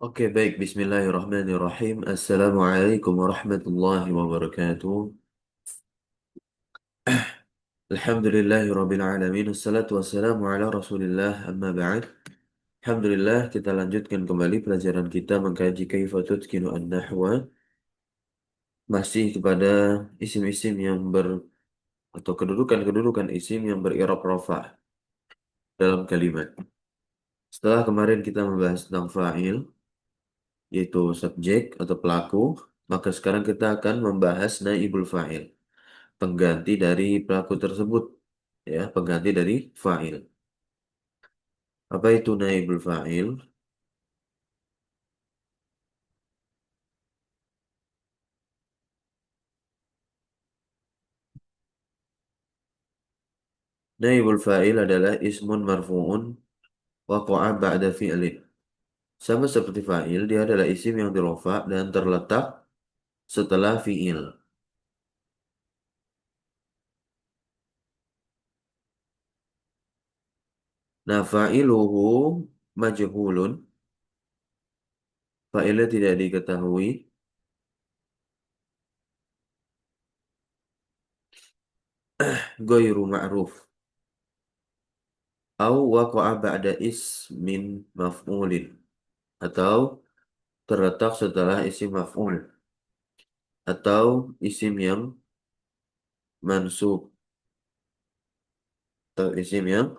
Oke, baik. Bismillahirrahmanirrahim. Assalamualaikum warahmatullahi wabarakatuh. Alhamdulillahirabbil alamin. Wassalatu wassalamu ala Rasulillah. Amma ba'd. Alhamdulillah, kita lanjutkan kembali pelajaran kita mengkaji kaifa tutqinu an-nahwa, masih kepada isim-isim yang atau kedudukan-kedudukan isim yang ber'irab rafa' dalam kalimat. Setelah kemarin kita membahas tentang fa'il, yaitu subjek atau pelaku, maka sekarang kita akan membahas naibul fa'il, pengganti dari pelaku tersebut, ya, pengganti dari fa'il. Apa itu naibul fa'il? Naibul fa'il adalah ismun marfu'un waqa'a ba'da fi'lin. Sama seperti fa'il, dia adalah isim yang dirofa dan terletak setelah fi'il. Nah, fa'iluhu majhulun, fa'ilnya tidak diketahui, ghairu ma'ruf, au waqa'a ba'da ismin maf'ulin, atau terletak setelah isim maf'ul, atau isim yang mansub, atau isim yang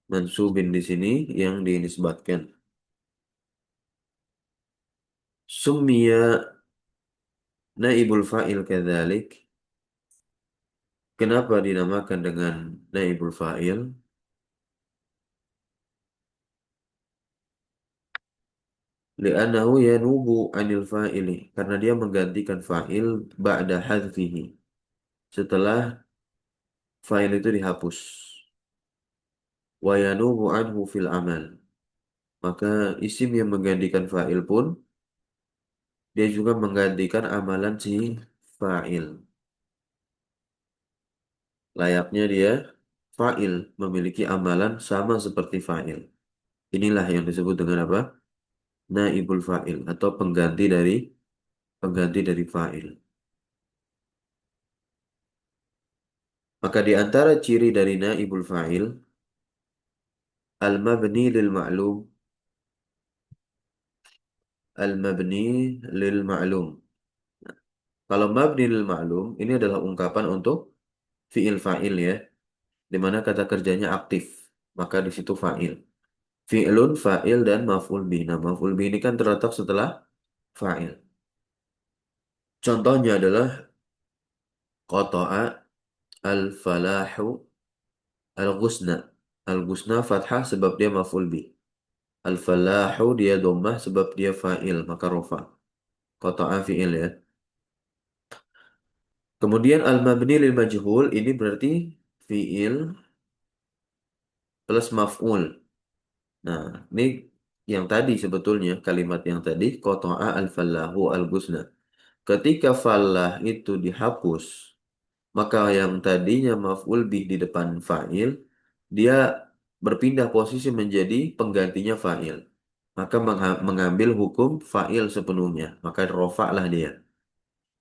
mansubin di sini yang dinisbatkan. Summiya naibul fa'il kadzalik. Kenapa dinamakan dengan naibul fa'il? Li'annahu yanubu 'anil fa'ili, karena dia menggantikan fa'il ba'da hadzfihi, setelah fa'il itu dihapus. Wa yanubu anhu fil amal. Maka isim yang menggantikan fa'il pun dia juga menggantikan amalan si fa'il. Layaknya dia fa'il, memiliki amalan sama seperti fa'il. Inilah yang disebut dengan apa? Naibul fa'il, atau pengganti dari fa'il. Maka di antara ciri dari naibul fa'il, al-mabni lil ma'lum, al-mabni lil ma'lum. Kalau mabni lil ma'lum, ini adalah ungkapan untuk fi'il fa'il, ya, di mana kata kerjanya aktif. Maka di situ fa'il. Fi'lun, fa'il, dan maf'ul bih. Nah, maf'ul bih ini kan terletak setelah fa'il. Contohnya adalah qata'a, al-falahu, al-ghusna. Al-ghusna fathah sebab dia maf'ul bih. Al-falahu dia dhammah sebab dia fa'il, maka rofa. Qata'a fi'il, ya. Kemudian al-mabni lil majhul ini berarti fi'il plus maf'ul. Nah, ini yang tadi sebetulnya kalimat yang tadi qata'a al-falahu al-ghusna. Ketika falah itu dihapus, maka yang tadinya maf'ul bih di depan fa'il, dia berpindah posisi menjadi penggantinya fa'il. Maka mengambil hukum fa'il sepenuhnya. Maka rofa lah dia.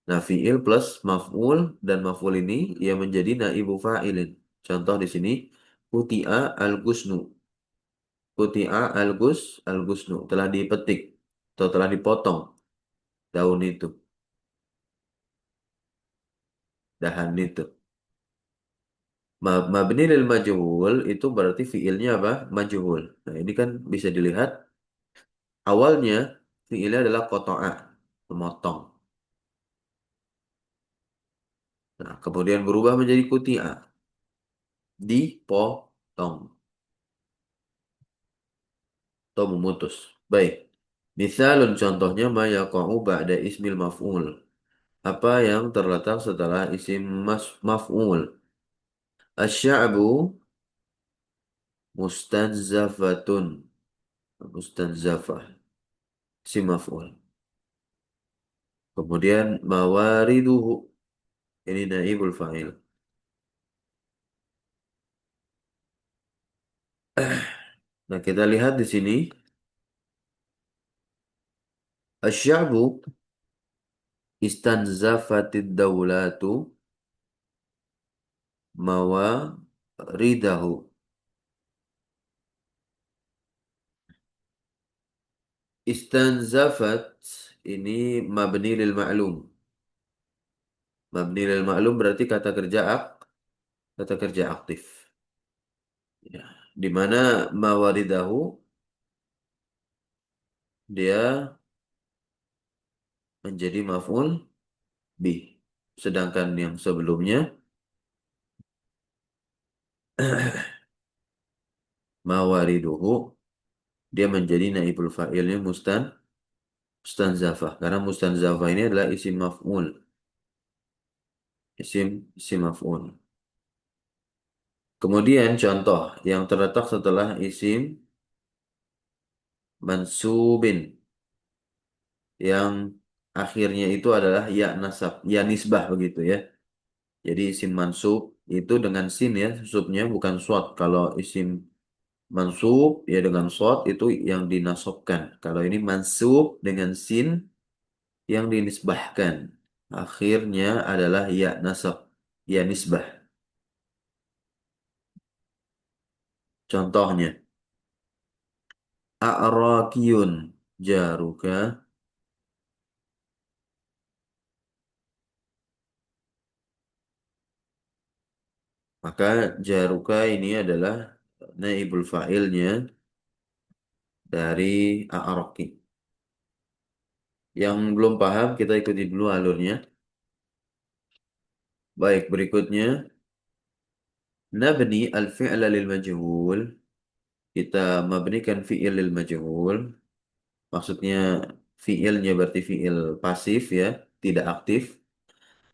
Nah, fi'il plus maf'ul, dan maf'ul ini yang menjadi naibu fa'ilin. Contoh di sini, kuti'a al-gusnu. Kuti'a al-gusnu. Telah dipetik atau telah dipotong daun itu, dahan itu. Mabni lil majhul itu berarti fiilnya apa? Majhul. Nah, ini kan bisa dilihat awalnya fiilnya adalah koto'a, memotong. Nah, kemudian berubah menjadi kuti'a, dipotong atau memutus. Baik. Misalun, contohnya ma yaqa'u ba'da ismil maf'ul. Apa yang terletak setelah isim maf'ul? Asy-sya'bu mustanzafatun. Mustanzafah. Isim maf'ul. Kemudian mawariduhu. Ini naibul fa'il. Nah, kita lihat di sini Asy-sya'bu istanzafatid daulatu mawaridahu. Istanzafat ini mabni lil ma'lum. Mabni lil ma'lum berarti kata kerja aktif. Ya. Di mana mawaridahu dia menjadi maf'ul bih. Sedangkan yang sebelumnya mawariduhu dia menjadi naibul fa'ilnya mustanzafah. Karena mustanzafah ini adalah isim maf'ul. Isim maf'ul. Kemudian contoh yang terletak setelah isim mansubin yang akhirnya itu adalah ya nasab, ya nisbah begitu ya. Jadi isim mansub itu dengan sin ya, subnya bukan shad. Kalau isim mansub ya dengan shad itu yang dinasobkan. Kalau ini mansub dengan sin yang dinisbahkan. Akhirnya adalah ya nasab, ya nisbah. Contohnya, a'rakiyun jaruka. Maka jaruka ini adalah naibul fa'ilnya dari a'raki. Yang belum paham kita ikuti dulu alurnya. Baik, berikutnya nabni al-fi'la lil majhul. Kita mabnikan fi'il lil majhul. Maksudnya fi'ilnya berarti fi'il pasif ya, tidak aktif.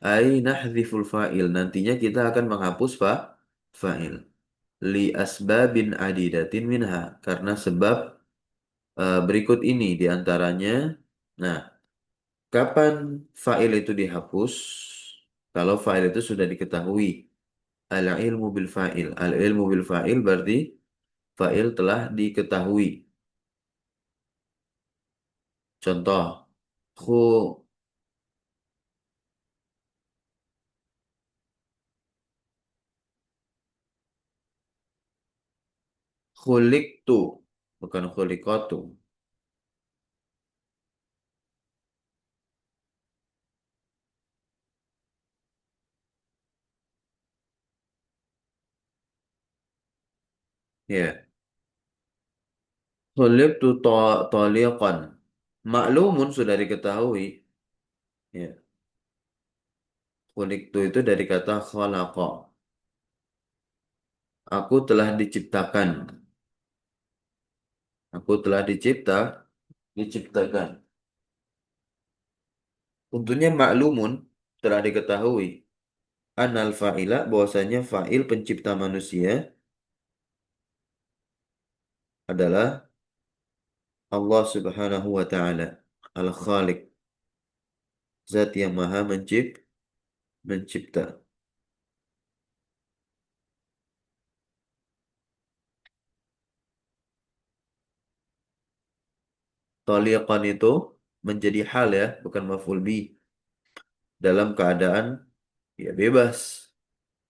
Ai nahdhiful fa'il. Nantinya kita akan menghapus fa'il. Li asbabin adidatin minha. Karena sebab berikut ini diantaranya. Nah, kapan fa'il itu dihapus? Kalau fa'il itu sudah diketahui. Al-ilmu bil fa'il. Al-ilmu bil fa'il berarti fa'il telah diketahui. Contoh, khu khuliqtu, bukan khuliqatu. Ya, khuliqtu taliqan. Maklumun sudah diketahui. Ya, khuliqtu itu dari kata khalaqa. Aku telah diciptakan. Aku telah diciptakan. Tentunya maklumun telah diketahui. Anal fa'ila bahwasanya fa'il pencipta manusia adalah Allah Subhanahu wa taala, Al-Khaliq, zat yang maha mencipta. Taliqan itu menjadi hal ya, bukan maf'ul bi. Dalam keadaan ya bebas,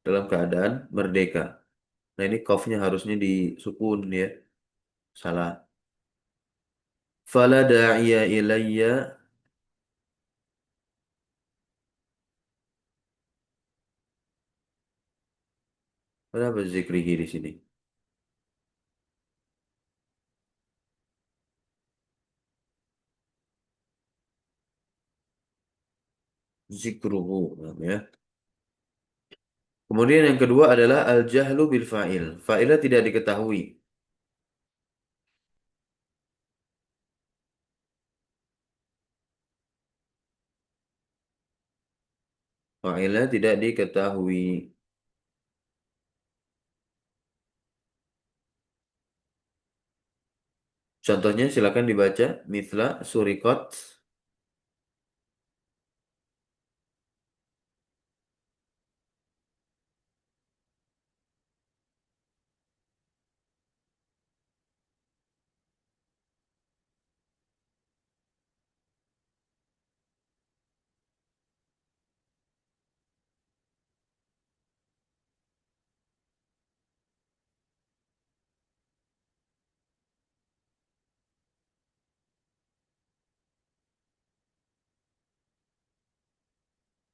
dalam keadaan merdeka. Nah ini qafnya harusnya disukun ya. Salah. Fala da'iya ilayya. Kenapa zikrihi di sini? Zikruhu ya. Kemudian yang kedua adalah al-jahlu bil fa'il. Fa'ilnya tidak diketahui. Fa'ilnya tidak diketahui. Contohnya silakan dibaca. Mithla surikot.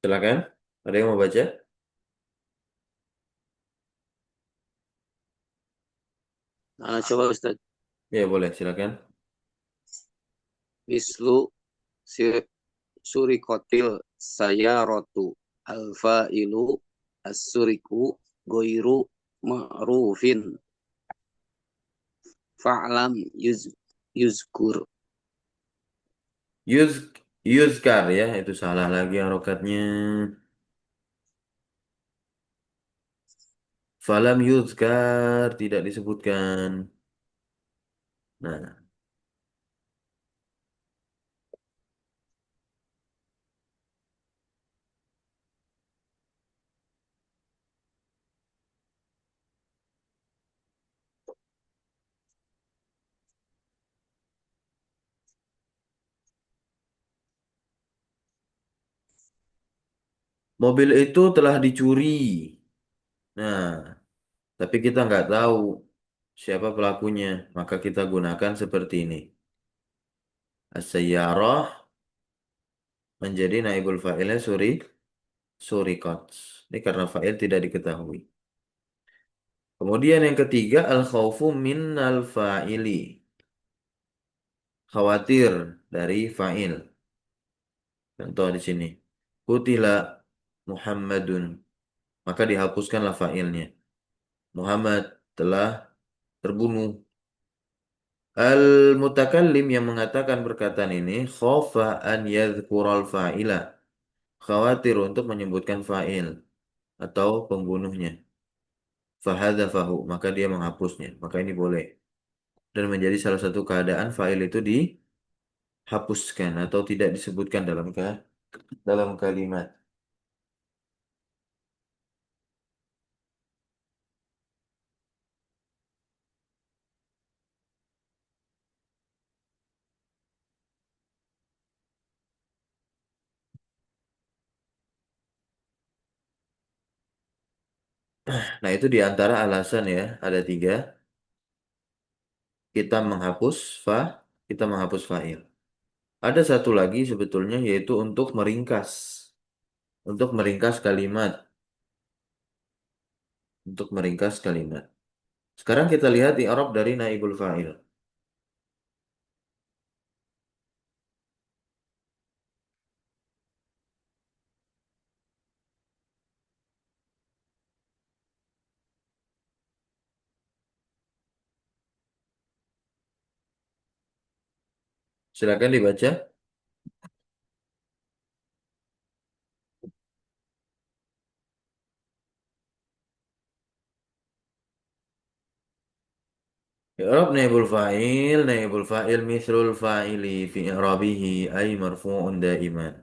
Silakan. Ada yang mau baca? Coba Ustaz. Ya, boleh, silakan. Mislu si- surikotil saya rotu alfa ilu asuriku goiru ma'rufin fa'lam yuzkur. Yuz Yuzkar ya, itu salah lagi harokatnya. Falam yuzkar, tidak disebutkan. Nah, mobil itu telah dicuri. Nah, tapi kita nggak tahu siapa pelakunya. Maka kita gunakan seperti ini. As-sayyarah menjadi naibul fa'ilnya surikot. Ini karena fa'il tidak diketahui. Kemudian yang ketiga, al-khawfu min al-fa'ili. Khawatir dari fa'il. Contoh di sini. Kutila Muhammadun. Maka dihapuskanlah fa'ilnya. Muhammad telah terbunuh. Al-mutakallim yang mengatakan perkataan ini khofa an yadhkural fa'ila. Khawatir untuk menyebutkan fa'il atau pembunuhnya. Fahadzafahu, maka dia menghapusnya. Maka ini boleh. Dan menjadi salah satu keadaan fa'il itu dihapuskan atau tidak disebutkan dalam kalimat. Nah, itu di antara alasan ya, ada tiga. Kita menghapus kita menghapus fa'il. Ada satu lagi sebetulnya yaitu untuk meringkas kalimat, untuk meringkas kalimat. Sekarang kita lihat i'rab dari naibul fa'il. Silakan dibaca. I'rab naibul fa'il mithlul fa'ili fi i'rabihi ay marfu'un daiman.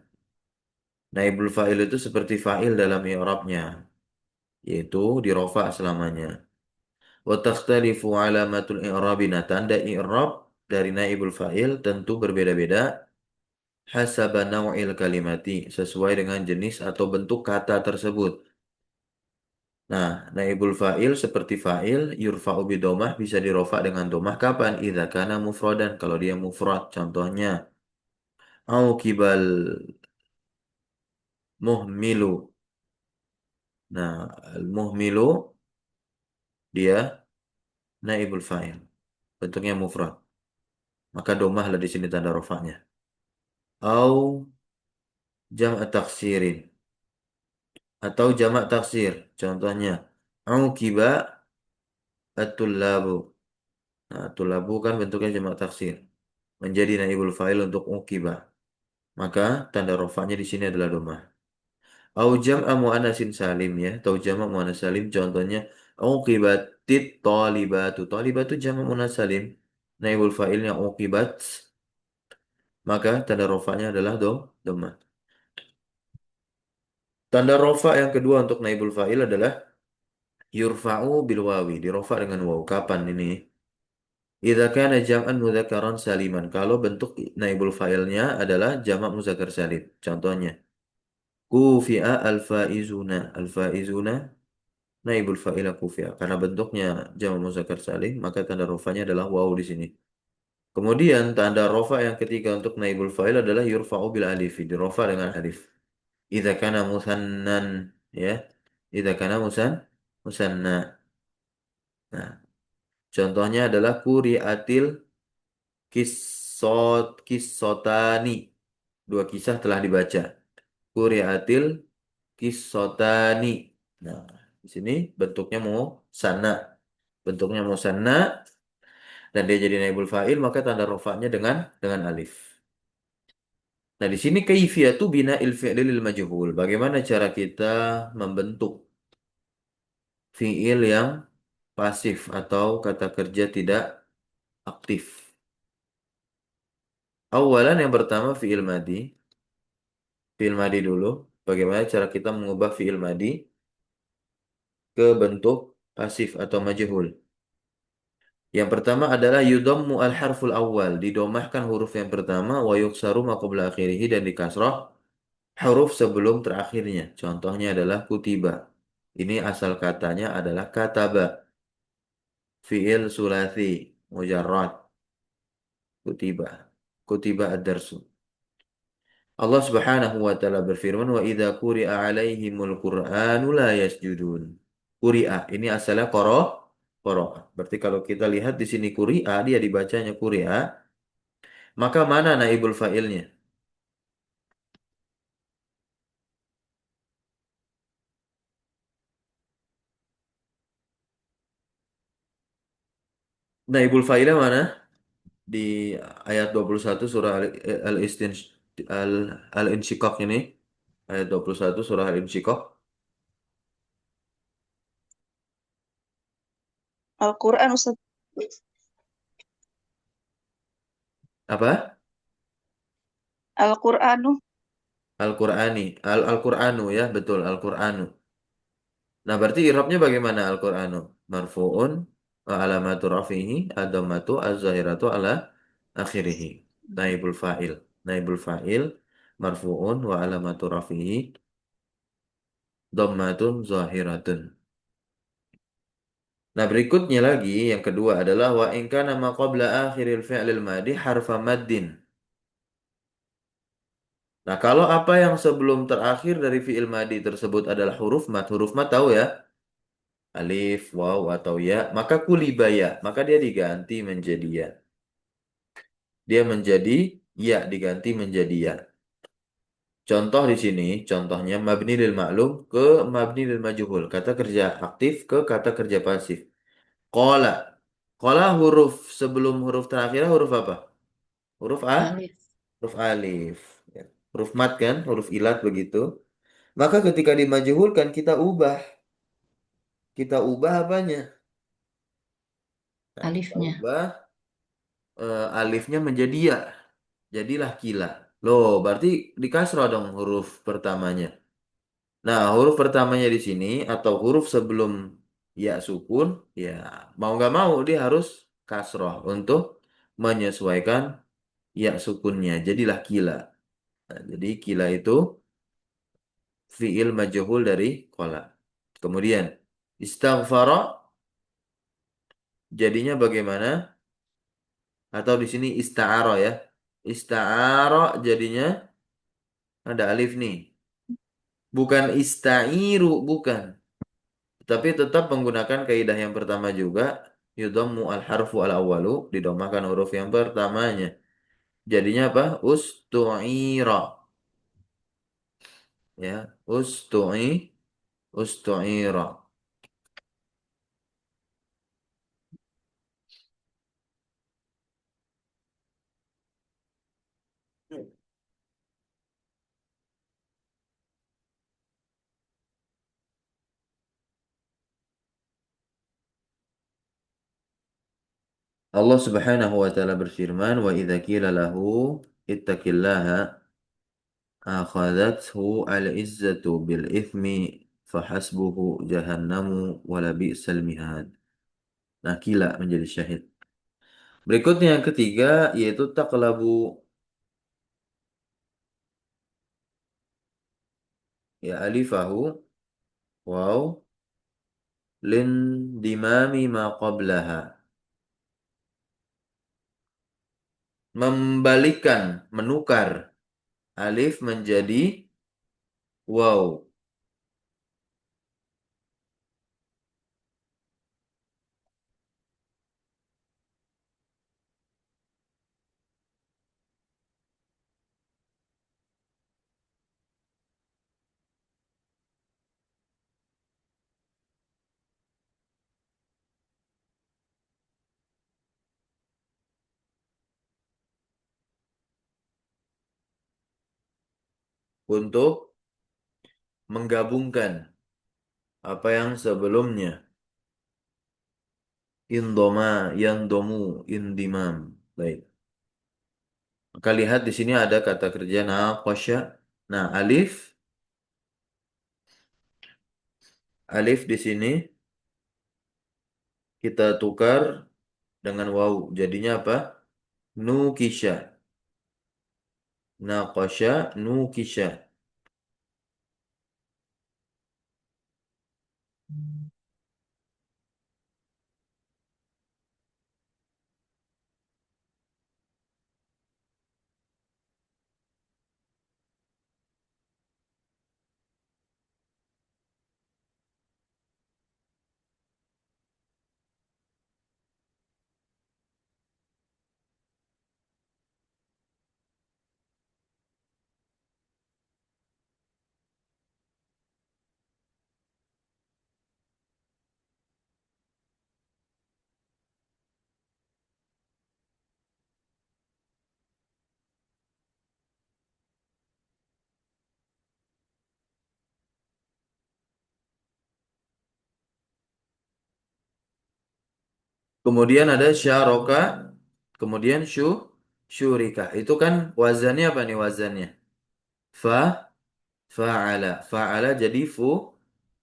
Naibul fa'il itu seperti fa'il dalam i'rabnya, yaitu dirofa selamanya. Wa takhtalifu alamatul i'rabi. Nah, tanda i'rab dari naibul fa'il tentu berbeda-beda hasaba naw'il kalimati, sesuai dengan jenis atau bentuk kata tersebut. Nah, naibul fa'il seperti fa'il yurfa'u bidomah bisa dirofa dengan domah kapan? Idza kana mufradan, kalau dia mufrad. Contohnya au kibal muhmilu. Nah, al muhmilu dia naibul fa'il, bentuknya mufrad. Maka domah lah di sini tanda rofanya. Au jam'a taksirin, atau jamak taksir. Contohnya auqiba at-tullabu. Nah, tullabu kan bentuknya jamak taksir. Menjadi naibul fa'il untuk uqiba. Maka tanda rofanya di sini adalah domah. Au jam'a muannasin salim ya, atau jamak muannas salim. Contohnya uqibatit talibatu. Talibatu jamak muannas salim. Naibul fa'ilnya uqibat. Maka tanda rofanya adalah domah. Tanda rofa yang kedua untuk naibul fa'il adalah yurfa'u bil wawi, dirofa dengan waw. Kapan ini? Idza kana jam'an mudzakaran saliman. Kalau bentuk naibul fa'ilnya adalah jamak muzakkar salim. Contohnya, kufi'a al-faizuna. Al-faizuna naibul fa'il kufi'a. Karena bentuknya jamak muzakkar salim, maka tanda rofanya adalah waw di sini. Kemudian tanda rofa yang ketiga untuk naibul fa'il adalah yurfa'u bil alifi, dirofa dengan alif. Idza kana musannan ya. Idza kana musanna. Nah, contohnya adalah kuriatil kisotani. Dua kisah telah dibaca. Kuriatil kisotani. Nah, di sini bentuknya musanna. Bentuknya musanna dan dia jadi naibul fa'il maka tanda rofaknya dengan alif. Nah, di sini kaifiyatu bina'il fi'li lil majhul. Bagaimana cara kita membentuk fi'il yang pasif atau kata kerja tidak aktif. Awalan yang pertama fi'il madi. Fi'il madi dulu. Bagaimana cara kita mengubah fi'il madi ke bentuk pasif atau majhul. Yang pertama adalah yudammu al-harful awal. Didomahkan huruf yang pertama wa yuksaru ma qabla akhirih dan dikasrah huruf sebelum terakhirnya. Contohnya adalah kutiba. Ini asal katanya adalah kataba. Fi'il sulasi mujarrad. Kutiba. Kutiba ad-darsu. Allah Subhanahu wa taala berfirman wa idza quri'a 'alaihimul Qur'anu la yasjudun. Quri'a ini asalnya qara. Berarti kalau kita lihat di sini quri'a dia dibacanya quri'a, maka mana naibul fa'ilnya? Naibul fa'ilnya mana? Di ayat 21 surah Al-Insyiqaq ini. Ayat 21 surah Al-Insyiqaq. Al-Quran Ustaz. Apa? Al-Quranu. Al-Qur'ani. Al-Qur'anu ya, betul Al-Qur'anu. Nah, berarti i'rabnya bagaimana Al-Qur'anu? Marfu'un wa alamatu rafihi ad-dhammatu az-zahiratu ala akhirih. Naibul fa'il. Naibul fa'il marfu'un wa alamatu rafihi dhammatun zahiratun. Nah, berikutnya lagi yang kedua adalah wa in kana ma qabla akhiril fi'lil madi harfa maddin. Nah, kalau apa yang sebelum terakhir dari fi'il madi tersebut adalah huruf mat tahu ya? Alif, waw, atau ya, maka kulibaya, maka dia diganti menjadi ya. Dia menjadi ya, diganti menjadi ya. Contoh di sini, contohnya mabni lil ma'lum ke mabni lil majhul. Kata kerja aktif ke kata kerja pasif. Qala. Qala huruf sebelum huruf terakhir huruf apa? Huruf A? Alif. Huruf alif. Ya. Huruf mat kan, huruf ilat begitu. Maka ketika dimajhulkan kita ubah. Kita ubah apanya? Nah, kita Alifnya. ubah alifnya menjadi ya. Jadilah kila. Loh, berarti di kasroh dong huruf pertamanya. Nah, huruf pertamanya di sini atau huruf sebelum ya sukun, ya mau nggak mau dia harus kasroh untuk menyesuaikan ya sukunnya. Jadilah kila. Nah, jadi kila itu fiil majhul dari kola. Kemudian istaghfara jadinya bagaimana? Atau di sini ista'aro ya. Ista'aro jadinya ada alif nih. Bukan ista'iru, bukan. Tapi tetap menggunakan kaidah yang pertama juga. Yudhammu al-harfu al-awwalu. Didomakan huruf yang pertamanya. Jadinya apa? Ustu'ira. Ya. Ustu'ira. Allah Subhanahu wa taala berfirman, "Wa idza qila lahu ittaqillaha akhadathu al-izzatu bil ithmi fahasbuhu jahannamu wala bi'sal mihad." Nah, kila menjadi syahid. Berikutnya yang ketiga yaitu taqlabu ya alifahu waw lin dimami ma qablaha. Membalikan, menukar alif menjadi Wow. Untuk menggabungkan apa yang sebelumnya. Indoma, yandomu, indimam. Baik. Maka lihat di sini ada kata kerja naqasya. Nah, alif di sini kita tukar dengan waw. Jadinya apa? Nukisha. Naqasya, nukisha. Kemudian ada syaroka, kemudian syurika. Itu kan wazannya apa nih wazannya? Fa, fa'ala. Fa'ala jadi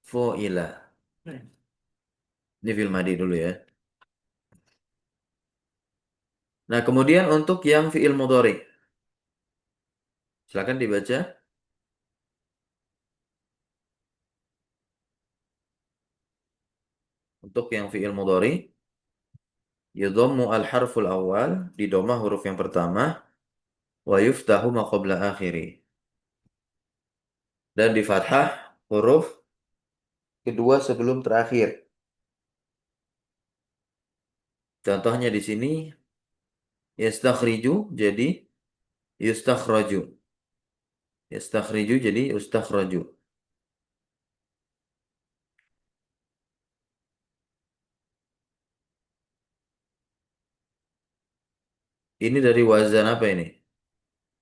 fu'ila. Ini fil madi dulu ya. Nah, kemudian untuk yang fi'il mudhari. Silakan dibaca. Untuk yang fi'il mudhari, yudhammu al-harful awal, didoma huruf yang pertama, wa yuftahu ma qabla akhiri. Dan di fathah huruf kedua sebelum terakhir. Contohnya di sini yastakhriju jadi yustakhraju. Yastakhriju jadi yustakhraju. Ini dari wazan apa ini?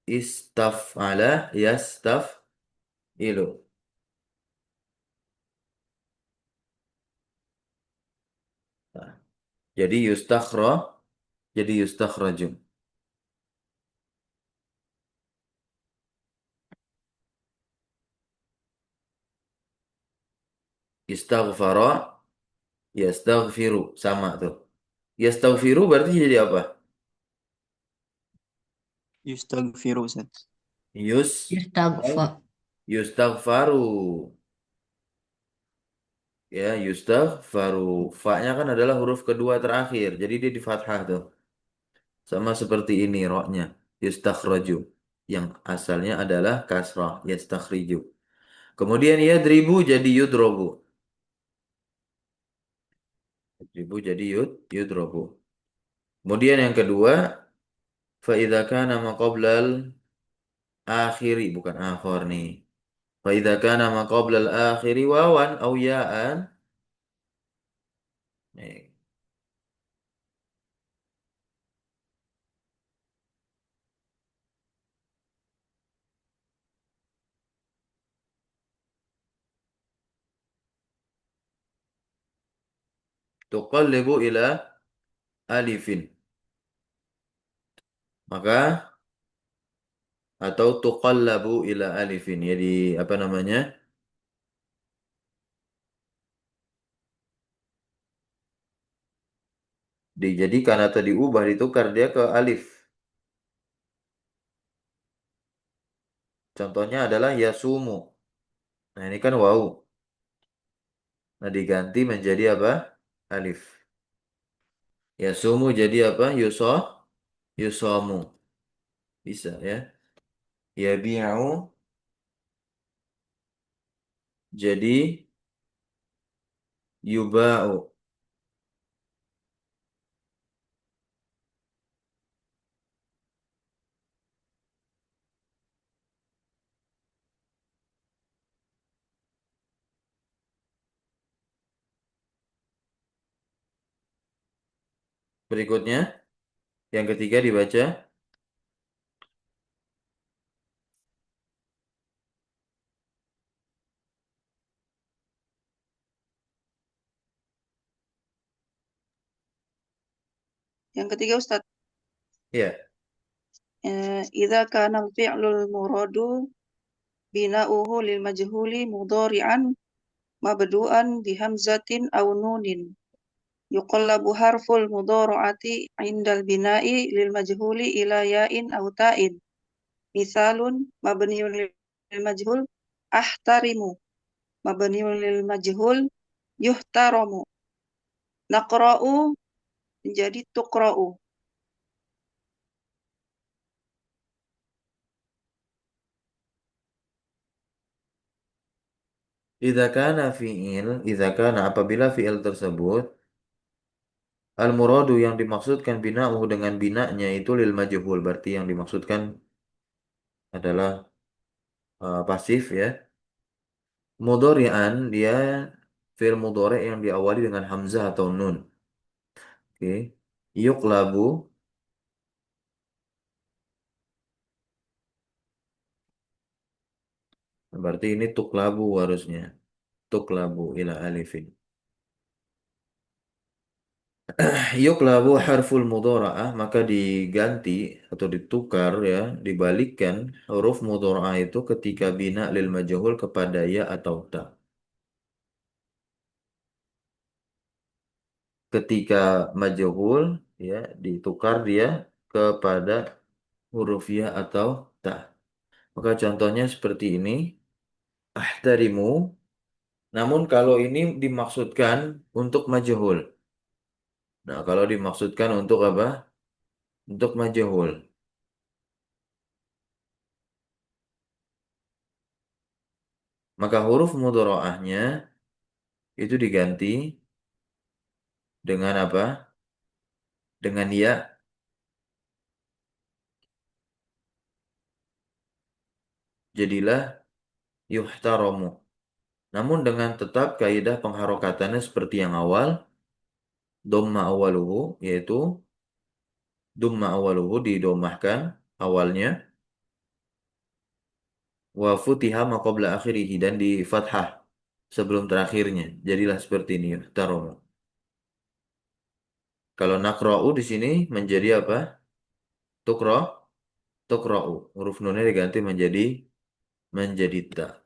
Istaf'ala yastaf'ilu. Nah, jadi yustakhra jadi yustakhraju. Istaghfara yastaghfiru sama tuh. Yastaghfiru berarti jadi apa? Yustaghfiru Ustaz. Yus Istaghfar. yustaghfaru. Ya, yustaghfaru. Fa-nya kan adalah huruf kedua terakhir. Jadi dia di fathah tuh. Sama seperti ini rohnya. Yustakhraju. Yang asalnya adalah kasrah. Yastakhriju. Kemudian yadribu jadi yudrobu. Yadribu jadi yudrobu. Kemudian yang kedua. Fa'idha kana ma qablal akhiri. Bukan akhir nih. Fa'idha kana ma qablal akhiri wawan au ya'an. Nih. Tuqallibu ila alifin. Maka atau tuqallabu ila alifin. Jadi apa namanya? Dijadikan atau diubah ditukar dia ke alif. Contohnya adalah yasumu. Nah, ini kan waw. Nah, diganti menjadi apa? Alif. Yasumu jadi apa? Yusomu. Bisa ya. Yabi'u Jadi yuba'u. Berikutnya, yang ketiga dibaca. Yang ketiga Ustaz, Ya, idza kana al-fi'lul muradu bina'uhu lil majhuli mudhari'an mabdu'an bi hamzatin aw nunin yuqallabu harful mudhara'ati 'indal bina'i lil majhuli ila ya'in aw ta'in. Misalun mabniun lil majhul ahtarimu, mabniun lil majhul yuhtaramu. Naqra'u menjadi tuqra'u. idza kana apabila fi'il tersebut al-muradu yang dimaksudkan bina'uhu dengan binanya itu lil majhul, berarti yang dimaksudkan adalah pasif ya. Mudhari'an dia fi'il mudhari' yang diawali dengan hamzah atau nun. Oke. Yuqlabu berarti ini tuklabu harusnya. Tuklabu ila alifin. Yuqlabu harful mudhara'ah maka diganti atau ditukar ya, dibalikkan huruf mudhara'ah itu ketika bina lil majhul kepada ya atau ta. Ketika majhul ya ditukar dia kepada huruf ya atau ta. Maka contohnya seperti ini, ahtarimu. Namun kalau ini dimaksudkan untuk majhul. Nah, kalau dimaksudkan untuk apa? Untuk majhul. Maka huruf mudhara'ahnya itu diganti dengan apa? Dengan ya. Jadilah yuhtaramu. Namun dengan tetap kaidah pengharokatannya seperti yang awal, dhamma awaluhu, yaitu dhamma awaluhu didomahkan awalnya, wa futiha ma qabla akhirih dan di fathah sebelum terakhirnya. Jadilah seperti ini yuhtaramu. Kalau nakra'u di sini menjadi apa? Tukra, tukra'u. Huruf nunnya diganti menjadi ta.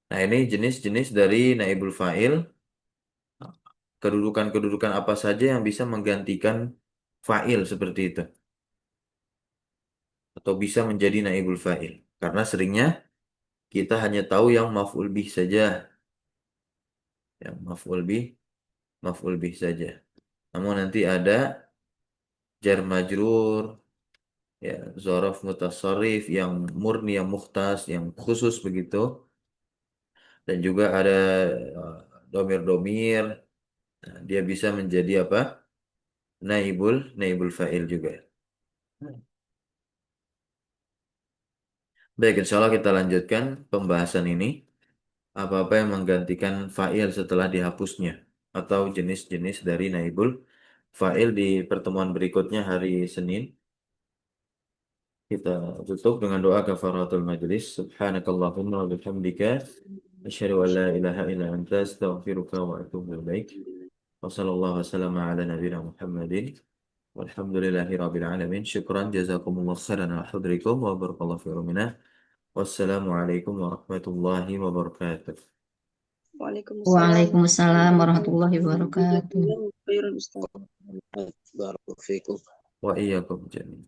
Nah, ini jenis-jenis dari naibul fa'il. Kedudukan-kedudukan apa saja yang bisa menggantikan fa'il seperti itu. Atau bisa menjadi naibul fa'il. Karena seringnya kita hanya tahu yang maf'ul bih saja. Yang maf'ul bih saja. Namun nanti ada jar majrur, ya, zorof mutasarrif, yang murni, yang mukhtas, yang khusus begitu. Dan juga ada domir-domir. Nah, dia bisa menjadi apa? Naibul fa'il juga. Baik, insya Allah kita lanjutkan pembahasan ini. Apa-apa yang menggantikan fa'il setelah dihapusnya. Atau jenis-jenis dari naibul fa'il di pertemuan berikutnya hari Senin. Kita tutup dengan doa kafaratul majlis. Subhanakallahumma wa bihamdika. Asyhadu an la ilaha illa anta astaghfiruka wa atubu ilaik. Wa sallallahu wasallam ala nabiyina Muhammadin. Walhamdulillahi rabbil alamin. Syukran jazakumullah khairan ala hudrikum wa barakallahu fi rumina. Wassalamualaikum warahmatullahi wabarakatuh. Waalaikumsalam. Waalaikumsalam warahmatullahi wabarakatuh. Jazakumullahu khairan Ustaz. Barakallahu fikum. Wa iyyakum jami'an.